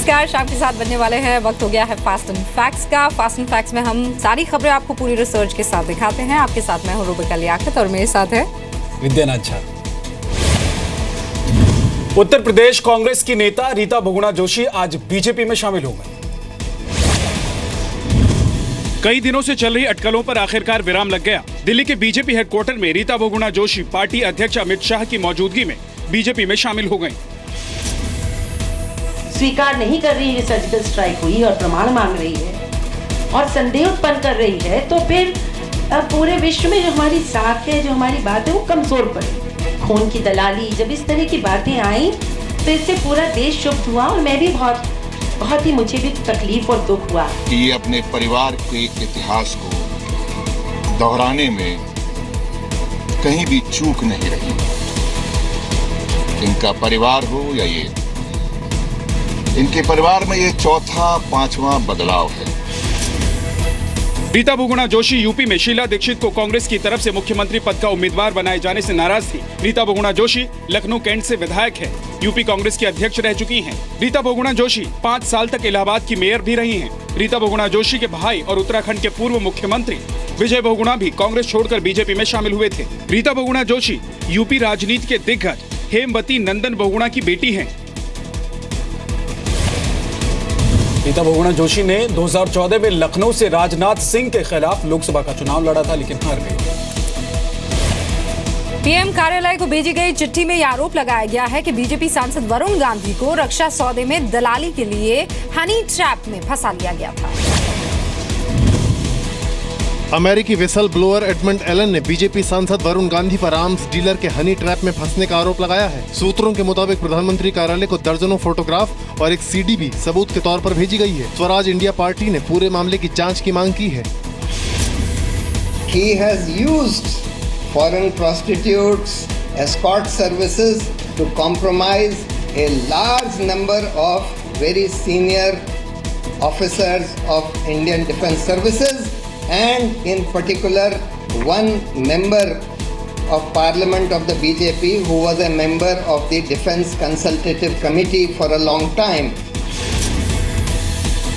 नमस्कार, शाम के साथ बनने वाले हैं। वक्त हो गया है फास्ट एंड फैक्ट्स का। फास्ट एंड फैक्ट्स में हम सारी खबरें आपको पूरी रिसर्च के साथ दिखाते हैं। आपके साथ मैं हूं रुबिका लियाकत और मेरे साथ है विद्यानाथ झा। उत्तर प्रदेश कांग्रेस की नेता रीता बहुगुणा जोशी आज बीजेपी में शामिल हो गई। कई दिनों से चल रही अटकलों पर आखिरकार विराम लग गया। दिल्ली के बीजेपी हेडक्वार्टर में रीता बहुगुणा जोशी पार्टी अध्यक्ष अमित शाह की मौजूदगी में बीजेपी में शामिल हो गईं। स्वीकार नहीं कर रही है, सर्जिकल स्ट्राइक हुई और प्रमाण मांग रही है और संदेह उत्पन्न कर रही है, तो फिर पूरे विश्व में जो हमारी साख है, जो हमारी बात है, वो कमजोर पड़ी। खून की दलाली, जब इस तरह की बातें आई तो इससे पूरा देश क्षुब्ध हुआ और मैं भी बहुत ही, मुझे भी तकलीफ और दुख हुआ। ये अपने परिवार के इतिहास को दोहराने में कहीं भी चूक नहीं रही। इनका परिवार हो या ये, इनके परिवार में ये चौथा पांचवा बदलाव है। रीता बहुगुणा जोशी यूपी में शीला दीक्षित को कांग्रेस की तरफ से मुख्यमंत्री पद का उम्मीदवार बनाए जाने से नाराज थी। रीता बहुगुणा जोशी लखनऊ कैंट से विधायक है, यूपी कांग्रेस की अध्यक्ष रह चुकी हैं। रीता बहुगुणा जोशी 5 साल तक इलाहाबाद की मेयर भी रही हैं। रीता बहुगुणा जोशी के भाई और उत्तराखंड के पूर्व मुख्यमंत्री विजय बहुगुणा भी कांग्रेस छोड़कर बीजेपी में शामिल हुए थे। रीता बहुगुणा जोशी यूपी राजनीति के दिग्गज हेमवती नंदन बहुगुणा की बेटी है। रीता बहुगुणा जोशी ने 2014 में लखनऊ से राजनाथ सिंह के खिलाफ लोकसभा का चुनाव लड़ा था, लेकिन हार गई। पीएम कार्यालय को भेजी गई चिट्ठी में यह आरोप लगाया गया है कि बीजेपी सांसद वरुण गांधी को रक्षा सौदे में दलाली के लिए हनी ट्रैप में फंसा लिया गया था। अमेरिकी विसल ब्लोअर एडमंड एलन ने बीजेपी सांसद वरुण गांधी पर आर्म्स डीलर के हनी ट्रैप में फंसने का आरोप लगाया है। सूत्रों के मुताबिक प्रधानमंत्री कार्यालय को दर्जनों फोटोग्राफ और एक सीडी भी सबूत के तौर पर भेजी गई है। स्वराज इंडिया पार्टी ने पूरे मामले की जांच की मांग की है। He has used foreign prostitutes, escort services to compromise a large number of very senior officers of Indian Defence Services. And in particular, one member of Parliament of the BJP who was a member of the Defence Consultative Committee for a long time.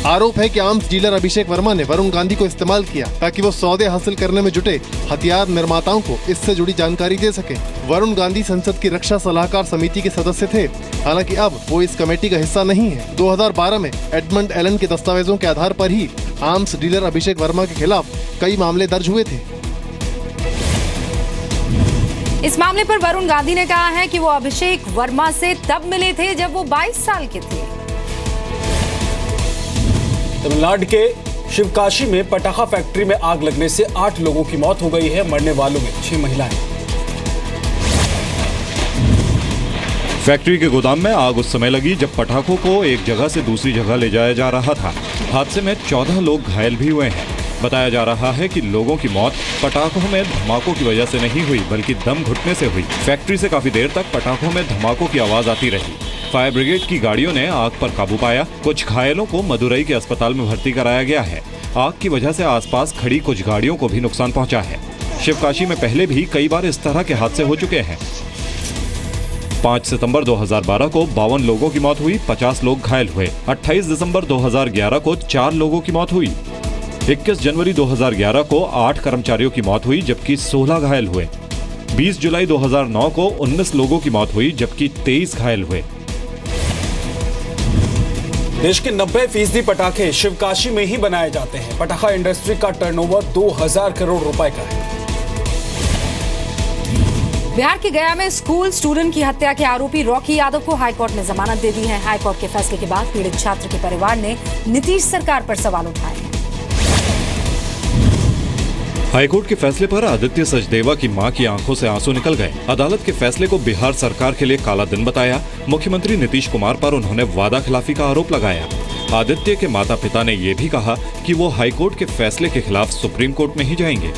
आरोप है कि arms dealer अभिषेक वर्मा ने वरुण गांधी को इस्तेमाल किया ताकि वो सौदे हासिल करने में जुटे हथियार निर्माताओं को इससे जुड़ी जानकारी दे सके। वरुण गांधी संसद की रक्षा सलाहकार समिति के सदस्य थे, हालांकि अब वो इस कमेटी का हिस्सा नहीं है। 2012 में एडमंड एलन के दस्तावेजों के आधार पर ही आर्म्स डीलर अभिषेक वर्मा के खिलाफ कई मामले दर्ज हुए थे। इस मामले पर वरुण गांधी ने कहा है कि वो अभिषेक वर्मा से तब मिले थे जब वो 22 साल के थे। तमिलनाडु के शिवकाशी में पटाखा फैक्ट्री में आग लगने से 8 लोगों की मौत हो गई है। मरने वालों में 6 महिलाएं। फैक्ट्री के गोदाम में आग उस समय लगी जब पटाखों को एक जगह से दूसरी जगह ले जाया जा रहा था। हादसे में 14 लोग घायल भी हुए हैं। बताया जा रहा है कि लोगों की मौत पटाखों में धमाकों की वजह से नहीं हुई, बल्कि दम घुटने से हुई। फैक्ट्री से काफी देर तक पटाखों में धमाकों की आवाज आती रही। फायर ब्रिगेड की गाड़ियों ने आग पर काबू पाया। कुछ घायलों को मदुरई के अस्पताल में भर्ती कराया गया है। आग की वजह से आसपास खड़ी कुछ गाड़ियों को भी नुकसान पहुंचा है। शिवकाशी में पहले भी कई बार इस तरह के हादसे हो चुके हैं। 5 सितंबर 2012 को 52 लोगों की मौत हुई, 50 लोग घायल हुए। 28 दिसंबर 2011 को 4 लोगों की मौत हुई। 21 जनवरी 2011 को 8 कर्मचारियों की मौत हुई, जबकि 16 घायल हुए। 20 जुलाई 2009 को 19 लोगों की मौत हुई, जबकि 23 घायल हुए। देश के 90% पटाखे शिवकाशी में ही बनाए जाते हैं। पटाखा इंडस्ट्री का टर्नओवर 2000 करोड़ रुपए का है। बिहार के गया में स्कूल स्टूडेंट की हत्या के आरोपी रॉकी यादव को हाईकोर्ट ने जमानत दे दी है। हाईकोर्ट के फैसले के बाद पीड़ित छात्र के परिवार ने नीतीश सरकार पर सवाल उठाए हैं। हाईकोर्ट के फैसले पर आदित्य सचदेवा की मां की आंखों से आंसू निकल गए। अदालत के फैसले को बिहार सरकार के लिए काला दिन बताया। मुख्यमंत्री नीतीश कुमार पर उन्होंने वादा खिलाफी का आरोप लगाया। आदित्य के माता पिता ने ये भी कहा कि वो हाईकोर्ट के फैसले के खिलाफ सुप्रीम कोर्ट में ही जाएंगे।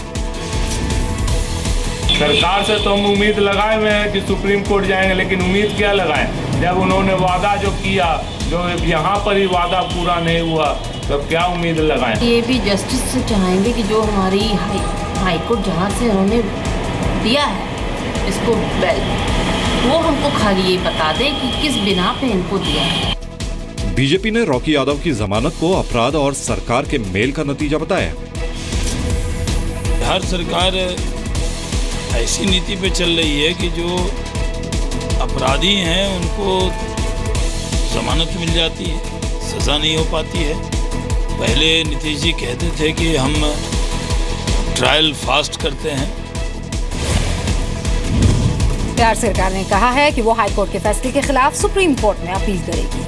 सरकार से तो हम उम्मीद लगाए हुए हैं कि सुप्रीम कोर्ट जाएंगे, लेकिन उम्मीद क्या लगाएं जब उन्होंने वादा जो किया, जो यहाँ पर ही वादा पूरा नहीं हुआ, तो क्या उम्मीद लगाएं। ये भी जस्टिस से चाहेंगे कि जो हमारी हाईकोर्ट जहाँ से उन्होंने दिया है इसको बेल, वो हमको खाली ये बता दें कि किस बिना पे इनको दिया है। बीजेपी ने रॉकी यादव की जमानत को अपराध और सरकार के मेल का नतीजा बताया। बिहार सरकार ऐसी नीति पे चल रही है कि जो अपराधी हैं उनको जमानत मिल जाती है, सजा नहीं हो पाती है। पहले नीतीश जी कहते थे कि हम ट्रायल फास्ट करते हैं। बिहार सरकार ने कहा है कि वो हाईकोर्ट के फैसले के खिलाफ सुप्रीम कोर्ट में अपील करेगी।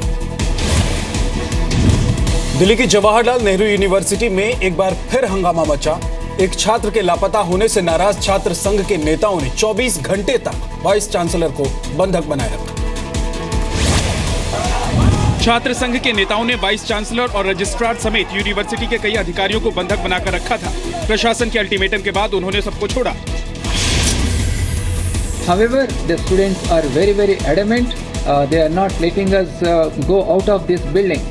दिल्ली की जवाहरलाल नेहरू यूनिवर्सिटी में एक बार फिर हंगामा मचा। एक छात्र के लापता होने से नाराज छात्र संघ के नेताओं ने 24 घंटे तक वाइस चांसलर को बंधक बनाए रखा। छात्र संघ के नेताओं ने वाइस चांसलर और रजिस्ट्रार समेत यूनिवर्सिटी के कई अधिकारियों को बंधक बनाकर रखा था। प्रशासन के अल्टीमेटम के बाद उन्होंने सबको छोड़ा। However, the students are very adamant. They are not letting us go out of this building.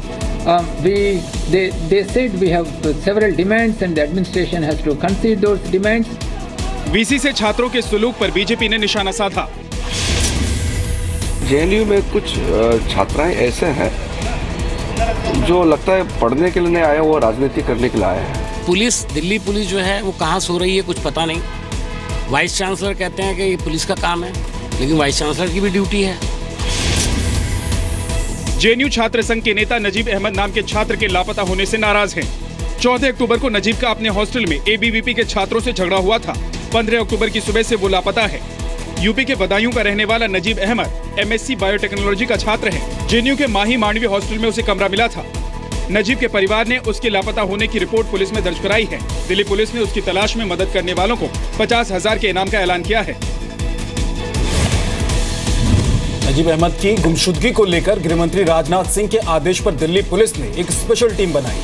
They said we have several demands and the administration has to consider those demands. VC से छात्रों के सुलूक पर BJP ने निशाना साधा। JNU में कुछ छात्राएं ऐसे हैं जो लगता है पढ़ने के लिए नहीं आए, वो राजनीति करने के लिए आए हैं। पुलिस, दिल्ली पुलिस जो है वो कहाँ सो रही है कुछ पता नहीं। वाइस चांसलर कहते हैं कि ये पुलिस का काम है, लेकिन वाइस चांसलर की भी ड्यूटी है। जेएनयू छात्र संघ के नेता नजीब अहमद नाम के छात्र के लापता होने से नाराज हैं। 14 अक्टूबर को नजीब का अपने हॉस्टल में एबीवीपी के छात्रों से झगड़ा हुआ था। 15 अक्टूबर की सुबह से वो लापता है। यूपी के बदायूं का रहने वाला नजीब अहमद एमएससी बायोटेक्नोलॉजी का छात्र है। जेएनयू के माही मांडवी हॉस्टल में उसे कमरा मिला था। नजीब के परिवार ने उसके लापता होने की रिपोर्ट पुलिस में दर्ज कराई है। दिल्ली पुलिस ने उसकी तलाश में मदद करने वालों को 50,000 के इनाम का ऐलान किया है। नजीब अहमद की गुमशुदगी को लेकर गृहमंत्री राजनाथ सिंह के आदेश पर दिल्ली पुलिस ने एक स्पेशल टीम बनाई।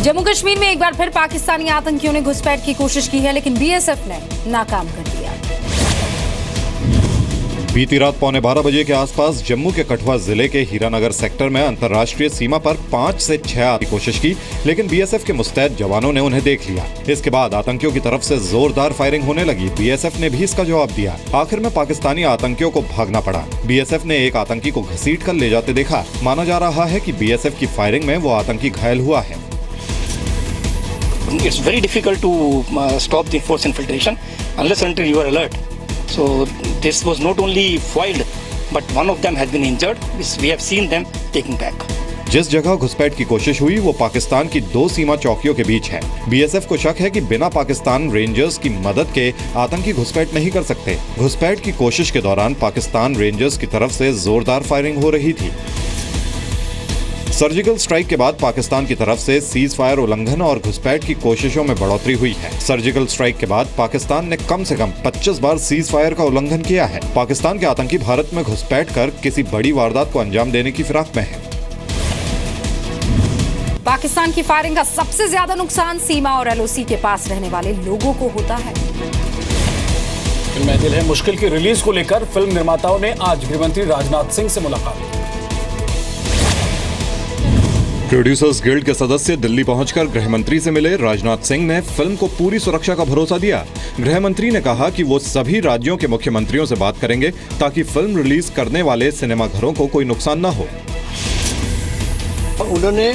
जम्मू कश्मीर में एक बार फिर पाकिस्तानी आतंकियों ने घुसपैठ की कोशिश की है, लेकिन बीएसएफ ने नाकाम कर दिया। बीती रात 11:15 बजे के आसपास जम्मू के कठुआ जिले के हीरानगर सेक्टर में अंतर्राष्ट्रीय सीमा पर 5 से 6 की कोशिश की, लेकिन बीएसएफ के मुस्तैद जवानों ने उन्हें देख लिया। इसके बाद आतंकियों की तरफ से जोरदार फायरिंग होने लगी। बीएसएफ ने भी इसका जवाब दिया। आखिर में पाकिस्तानी आतंकियों को भागना पड़ा। बीएसएफ ने एक आतंकी को घसीट कर ले जाते देखा। माना जा रहा है कि बीएसएफ की फायरिंग में वो आतंकी घायल हुआ है। It's very difficult to stop the force infiltration unless until you are alert. So this was not only foiled, but one of them has been injured. We have seen them taking back. जिस जगह घुसपैठ की कोशिश हुई वो पाकिस्तान की 2 सीमा चौकियों के बीच है। बीएसएफ को शक है कि बिना पाकिस्तान रेंजर्स की मदद के आतंकी घुसपैठ नहीं कर सकते। घुसपैठ की कोशिश के दौरान पाकिस्तान रेंजर्स की तरफ से जोरदार फायरिंग हो रही थी। सर्जिकल स्ट्राइक के बाद पाकिस्तान की तरफ से सीज फायर उल्लंघन और घुसपैठ की कोशिशों में बढ़ोतरी हुई है। सर्जिकल स्ट्राइक के बाद पाकिस्तान ने कम से कम 25 बार सीज फायर का उल्लंघन किया है। पाकिस्तान के आतंकी भारत में घुसपैठ कर किसी बड़ी वारदात को अंजाम देने की फिराक में है। पाकिस्तान की फायरिंग का सबसे ज्यादा नुकसान सीमा और एलओसी के पास रहने वाले लोगों को होता है। फिल्म दिल है मुश्किल की रिलीज को लेकर फिल्म निर्माताओं ने आज गृहमंत्री राजनाथ सिंह से मुलाकात की। प्रोड्यूसर्स गिल्ड के सदस्य दिल्ली पहुंचकर गृहमंत्री से मिले। राजनाथ सिंह ने फिल्म को पूरी सुरक्षा का भरोसा दिया। गृहमंत्री ने कहा कि वो सभी राज्यों के मुख्यमंत्रियों से बात करेंगे ताकि फिल्म रिलीज करने वाले सिनेमाघरों को कोई नुकसान न हो। उन्होंने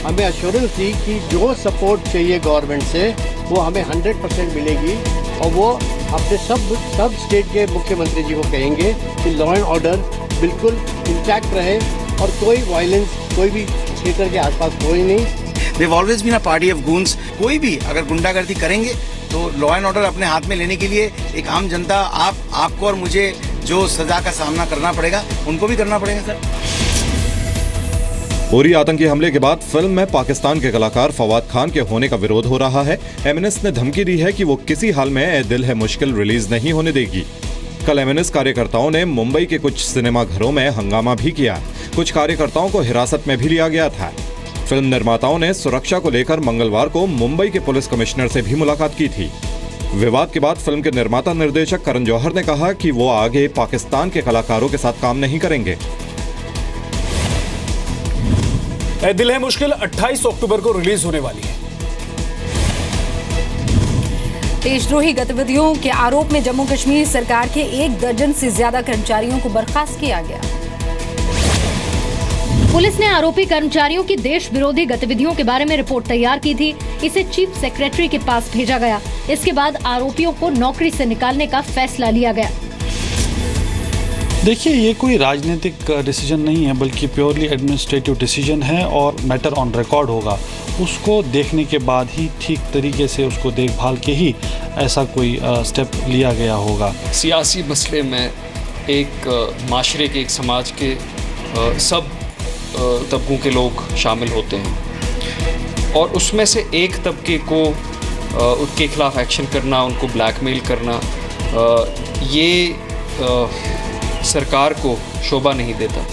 हमें एश्योरेंस दी कि जो सपोर्ट चाहिए गवर्नमेंट से वो हमें 100% मिलेगी और वो अपने सब स्टेट के मुख्यमंत्री जी को कहेंगे कि लॉ एंड ऑर्डर बिल्कुल इंटैक्ट रहे और कोई वायलेंस कोई भी क्षेत्र के आसपास कोई नहीं। They've always been a party of goons. कोई भी अगर गुंडागर्दी करेंगे तो लॉ एंड ऑर्डर अपने हाथ में लेने के लिए एक आम जनता आपको और मुझे जो सजा का सामना करना पड़ेगा उनको भी करना पड़ेगा सर। उरी आतंकी हमले के बाद फिल्म में पाकिस्तान के कलाकार फवाद खान के होने का विरोध हो रहा है। एमएनएस ने धमकी दी है कि वो किसी हाल में ए दिल है मुश्किल रिलीज नहीं होने देगी। कल एमएनएस कार्यकर्ताओं ने मुंबई के कुछ सिनेमाघरों में हंगामा भी किया। कुछ कार्यकर्ताओं को हिरासत में भी लिया गया था। फिल्म निर्माताओं ने सुरक्षा को लेकर मंगलवार को मुंबई के पुलिस कमिश्नर से भी मुलाकात की थी। विवाद के बाद फिल्म के निर्माता निर्देशक करण जौहर ने कहा कि वो आगे पाकिस्तान के कलाकारों के साथ काम नहीं करेंगे। ए दिल है मुश्किल 28 अक्टूबर को रिलीज होने वाली है। देशद्रोही गतिविधियों के आरोप में जम्मू कश्मीर सरकार के 1 दर्जन से ज्यादा कर्मचारियों को बर्खास्त किया गया। पुलिस ने आरोपी कर्मचारियों की देश विरोधी गतिविधियों के बारे में रिपोर्ट तैयार की थी। इसे चीफ सेक्रेटरी के पास भेजा गया। इसके बाद आरोपियों को नौकरी से निकालने का फैसला लिया गया। देखिए, ये कोई राजनीतिक डिसीजन नहीं है, बल्कि प्योरली एडमिनिस्ट्रेटिव डिसीजन है और मैटर ऑन रिकॉर्ड होगा। उसको देखने के बाद ही ठीक तरीके से उसको देखभाल के ही ऐसा कोई स्टेप लिया गया होगा। सियासी मसले में एक माशरे के, एक समाज के सब तबकों के लोग शामिल होते हैं और उसमें से एक तबके को उनके खिलाफ एक्शन करना, उनको ब्लैकमेल करना, ये सरकार को शोभा नहीं देता।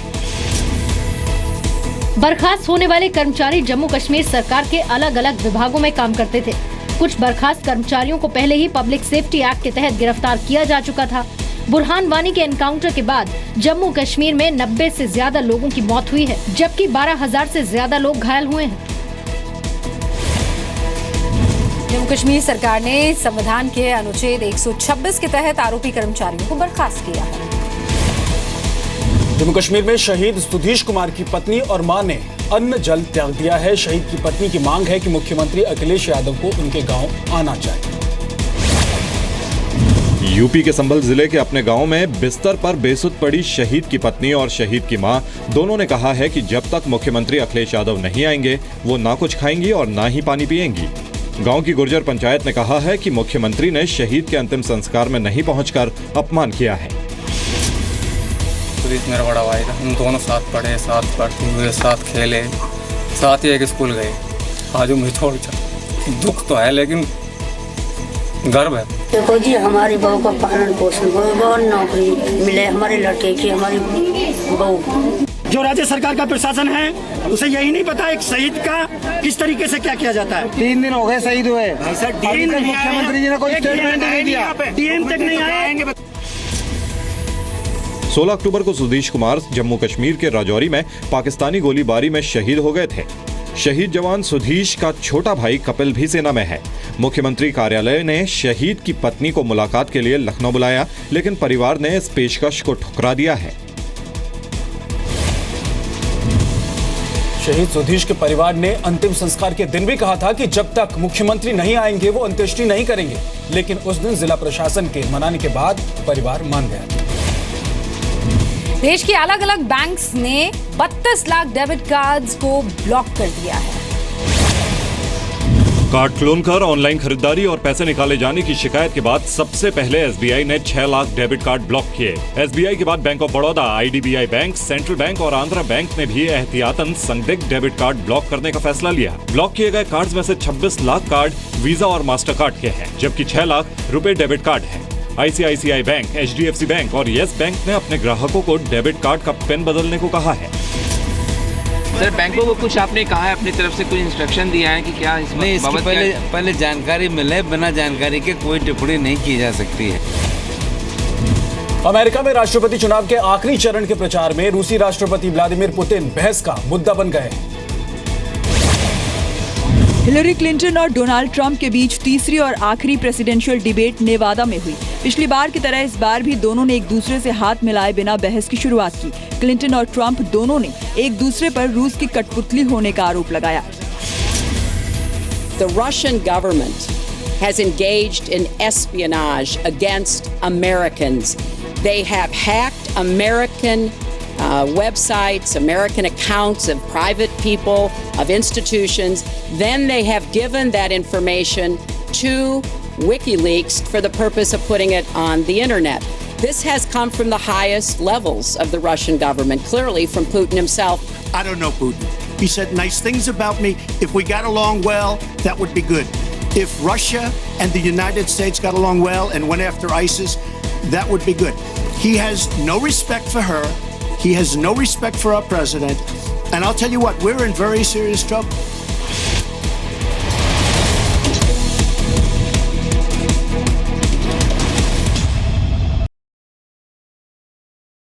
बर्खास्त होने वाले कर्मचारी जम्मू कश्मीर सरकार के अलग अलग विभागों में काम करते थे। कुछ बर्खास्त कर्मचारियों को पहले ही पब्लिक सेफ्टी एक्ट के तहत गिरफ्तार किया जा चुका था। बुरहान वानी के एनकाउंटर के बाद जम्मू कश्मीर में 90 से ज्यादा लोगों की मौत हुई है, जबकि 12,000 से ज्यादा लोग घायल हुए हैं। जम्मू कश्मीर सरकार ने संविधान के अनुच्छेद 126 के तहत आरोपी कर्मचारियों को बर्खास्त किया है। जम्मू कश्मीर में शहीद सुधीश कुमार की पत्नी और मां ने अन्न जल त्याग दिया है। शहीद की पत्नी की मांग है कि मुख्यमंत्री अखिलेश यादव को उनके गांव आना चाहिए। यूपी के संभल जिले के अपने गांव में बिस्तर पर बेसुध पड़ी शहीद की पत्नी और शहीद की मां दोनों ने कहा है कि जब तक मुख्यमंत्री अखिलेश यादव नहीं आएंगे वो ना कुछ खाएंगी और ना ही पानी पिएंगी। गांव की गुर्जर पंचायत ने कहा है कि मुख्यमंत्री ने शहीद के अंतिम संस्कार में नहीं पहुंचकर अपमान किया है। सुधीश मेरा बड़ा भाई था, हम दोनों साथ पढ़े, साथ पढ़ते हुए, साथ खेले, साथ ही एक स्कूल गए। आज मुझे छोड़ जा, दुख तो है लेकिन गर्व है। देखो जी, हमारी बहू का पालन पोषण बहुत नौकरी मिले, हमारे लड़के की, हमारी बहू। जो राज्य सरकार का प्रशासन है उसे यही नहीं पता एक शहीद का किस तरीके से क्या किया जाता है। 3 दिन हो गए शहीद हुए, मुख्यमंत्री जी ने कोई स्टेटमेंट नहीं दिया, डीएम तक नहीं आए। 16 अक्टूबर को सुधीश कुमार जम्मू कश्मीर के राजौरी में पाकिस्तानी गोलीबारी में शहीद हो गए थे। शहीद जवान सुधीश का छोटा भाई कपिल भी सेना में है। मुख्यमंत्री कार्यालय ने शहीद की पत्नी को मुलाकात के लिए लखनऊ बुलाया, लेकिन परिवार ने इस पेशकश को ठुकरा दिया है। शहीद सुधीश के परिवार ने अंतिम संस्कार के दिन भी कहा था कि जब तक मुख्यमंत्री नहीं आएंगे वो अंत्येष्टि नहीं करेंगे, लेकिन उस दिन जिला प्रशासन के मनाने के बाद परिवार मान गया। देश के अलग अलग बैंक्स ने 32 लाख डेबिट कार्ड्स को ब्लॉक कर दिया है। कार्ड क्लोन कर ऑनलाइन खरीदारी और पैसे निकाले जाने की शिकायत के बाद सबसे पहले एसबीआई ने 6 लाख डेबिट कार्ड ब्लॉक किए। एसबीआई के बाद bank of Baroda, IDBI bank, central bank और आंध्रा बैंक ने भी एहतियातन संदिग्ध डेबिट कार्ड ब्लॉक करने का फैसला लिया। ब्लॉक किए गए कार्ड्स में से 26 लाख कार्ड वीजा और मास्टर कार्ड के हैं, जबकि 6 लाख रुपए डेबिट कार्ड है। आईसीआईसीआई बैंक, एचडीएफसी बैंक और येस बैंक ने अपने ग्राहकों को डेबिट कार्ड का पिन बदलने को कहा है। सर, बैंकों को कुछ आपने कहा है, अपनी तरफ से कुछ इंस्ट्रक्शन दिया है कि क्या इसमें पहले जानकारी मिले, बिना जानकारी के कोई टिप्पणी नहीं की जा सकती है। अमेरिका में राष्ट्रपति चुनाव के आखिरी चरण के प्रचार में रूसी राष्ट्रपति व्लादिमीर पुतिन बहस का मुद्दा बन गए। हिलरी क्लिंटन और डोनाल्ड ट्रंप के बीच तीसरी और आखिरी प्रेसिडेंशियल डिबेट नेवादा में हुई। पिछली बार की तरह इस बार भी दोनों ने एक दूसरे से हाथ मिलाए बिना बहस की शुरुआत की। क्लिंटन और ट्रंप दोनों ने एक दूसरे पर रूस की कठपुतली होने का आरोप लगाया। The Russian government has engaged in espionage against Americans. They have hacked American websites, American accounts of private people, of institutions. Then they have given that information to WikiLeaks for the purpose of putting it on the internet. This has come from the highest levels of the Russian government, clearly from Putin himself. I don't know Putin. He said nice things about me. If we got along well, that would be good. If Russia and the United States got along well and went after ISIS, that would be good. He has no respect for her. He has no respect for our president. And I'll tell you what, we're in very serious trouble.